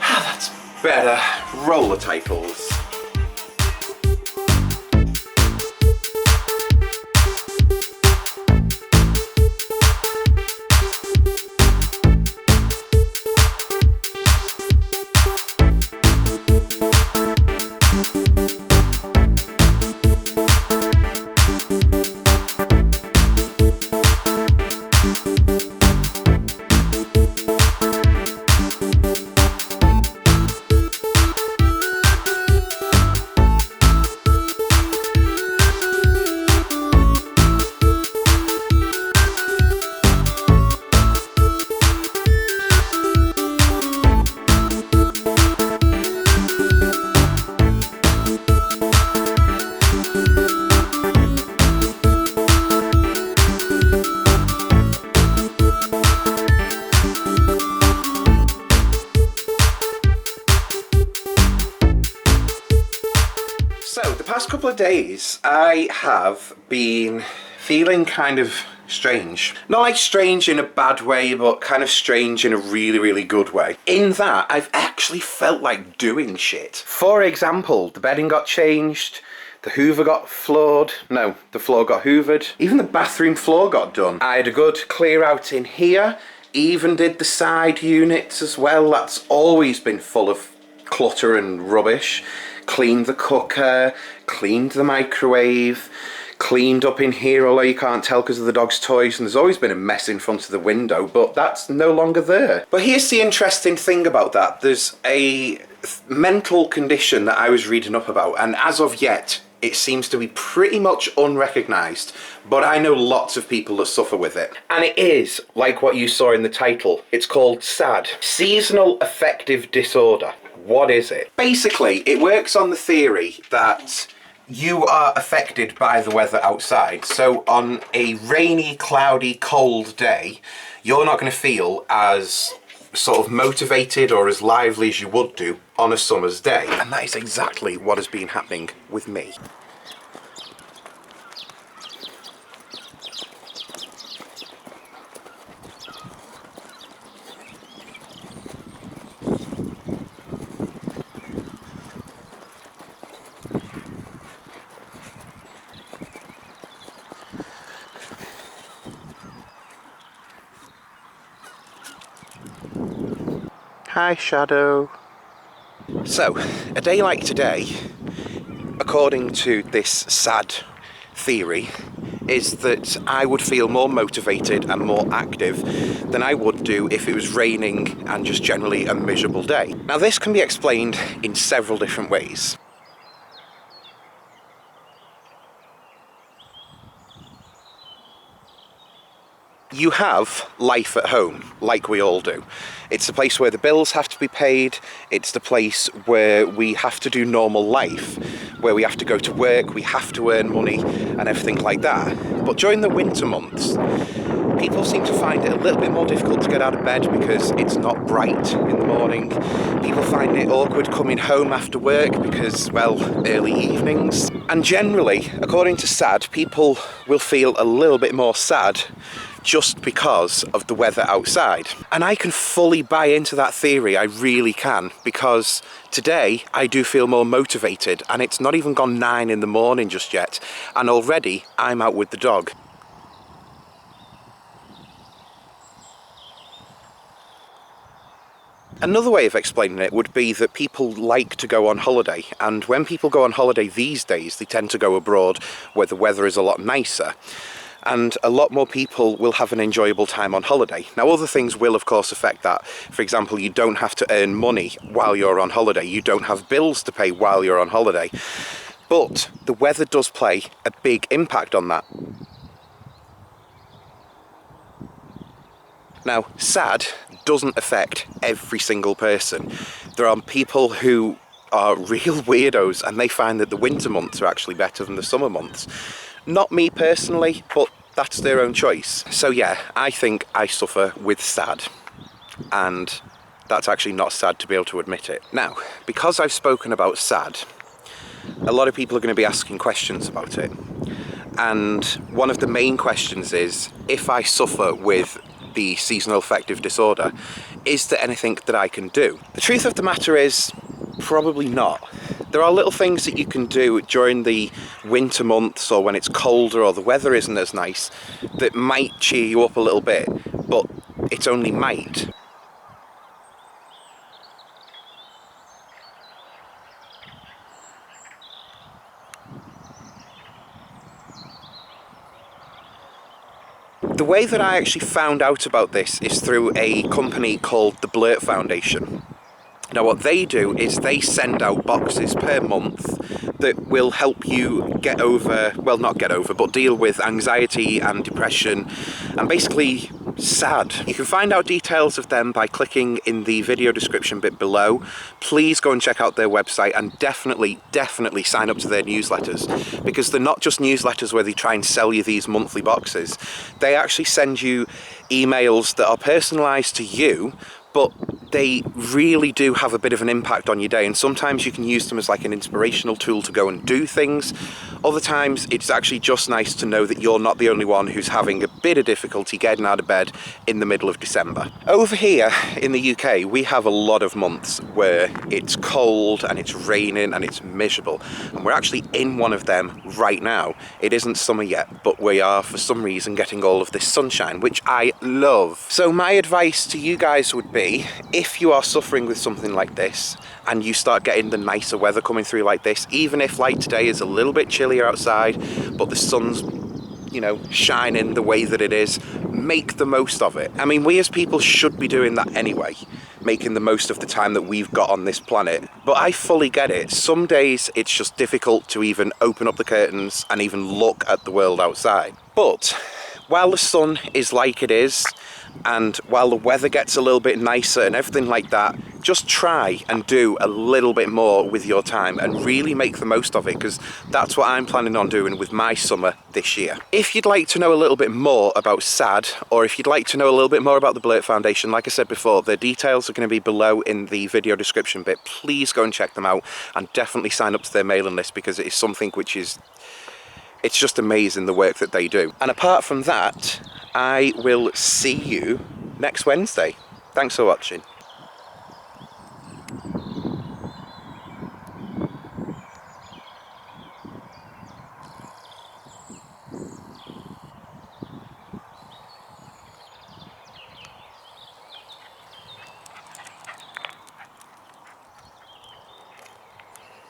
That's better. Roll the titles. So, the past couple of days, I have been feeling kind of strange. Not like strange in a bad way, but kind of strange in a really, really good way. In that, I've actually felt like doing shit. For example, the bedding got changed, the hoover got floored, no, the floor got hoovered, even the bathroom floor got done. I had a good clear out in here, even did the side units as well. That's always been full of clutter and rubbish. Cleaned the cooker, cleaned the microwave, cleaned up in here, although you can't tell because of the dog's toys, and there's always been a mess in front of the window, but that's no longer there. But here's the interesting thing about that. There's a mental condition that I was reading up about, and as of yet, it seems to be pretty much unrecognised, but I know lots of people that suffer with it. And it is, like what you saw in the title, it's called SAD, Seasonal Affective Disorder. What is it? Basically, it works on the theory that you are affected by the weather outside. So on a rainy, cloudy, cold day, you're not going to feel as sort of motivated or as lively as you would do on a summer's day. And that is exactly what has been happening with me. Hi, Shadow. So, a day like today, according to this sad theory, is that I would feel more motivated and more active than I would do if it was raining and just generally a miserable day. Now, this can be explained in several different ways. You have life at home, like we all do. It's the place where the bills have to be paid, it's the place where we have to do normal life, where we have to go to work, we have to earn money and everything like that. But during the winter months, people seem to find it a little bit more difficult to get out of bed because it's not bright in the morning. People find it awkward coming home after work because, well, early evenings. And generally, according to SAD, people will feel a little bit more sad just because of the weather outside. And I can fully buy into that theory, I really can, because today I do feel more motivated and it's not even gone 9 in the morning just yet, and already I'm out with the dog. Another way of explaining it would be that people like to go on holiday, and when people go on holiday these days, they tend to go abroad where the weather is a lot nicer. And a lot more people will have an enjoyable time on holiday. Now, other things will, of course, affect that. For example, you don't have to earn money while you're on holiday. You don't have bills to pay while you're on holiday. But the weather does play a big impact on that. Now, SAD doesn't affect every single person. There are people who are real weirdos and they find that the winter months are actually better than the summer months. Not me personally, but that's their own choice. So yeah, I think I suffer with SAD, and that's actually not sad to be able to admit it. Now, because I've spoken about SAD, a lot of people are going to be asking questions about it. and one of the main questions is, if I suffer with the seasonal affective disorder, is there anything that I can do? The truth of the matter is, probably not. There are little things that you can do during the winter months or when it's colder or the weather isn't as nice that might cheer you up a little bit, but it's only might. The way that I actually found out about this is through a company called the Blurt Foundation. Now what they do is they send out boxes per month that will help you get over, well not get over, but deal with anxiety and depression and basically sad. You can find out details of them by clicking in the video description bit below. Please go and check out their website and definitely sign up to their newsletters, because they're not just newsletters where they try and sell you these monthly boxes. They actually send you emails that are personalised to you, but they really do have a bit of an impact on your day, and sometimes you can use them as like an inspirational tool to go and do things. Other times it's actually just nice to know that you're not the only one who's having a bit of difficulty getting out of bed in the middle of December. Over here in the UK, we have a lot of months where it's cold and it's raining and it's miserable, and we're actually in one of them right now. It isn't summer yet, but we are for some reason getting all of this sunshine, which I love. So my advice to you guys would be, if you are suffering with something like this and you start getting the nicer weather coming through like this, even if like today is a little bit chillier outside but the sun's, you know, shining the way that it is, make the most of it. I mean, we as people should be doing that anyway, making the most of the time that we've got on this planet. But I fully get it. Some days it's just difficult to even open up the curtains and even look at the world outside. But while the sun is like it is, and while the weather gets a little bit nicer and everything like that, just try and do a little bit more with your time and really make the most of it, because that's what I'm planning on doing with my summer this year. If you'd like to know a little bit more about SAD, or if you'd like to know a little bit more about the Blurt Foundation, like I said before, the details are going to be below in the video description bit. Please go and check them out and definitely sign up to their mailing list, because it is something which is, it's just amazing the work that they do. And apart from that, I will see you next Wednesday. Thanks for watching.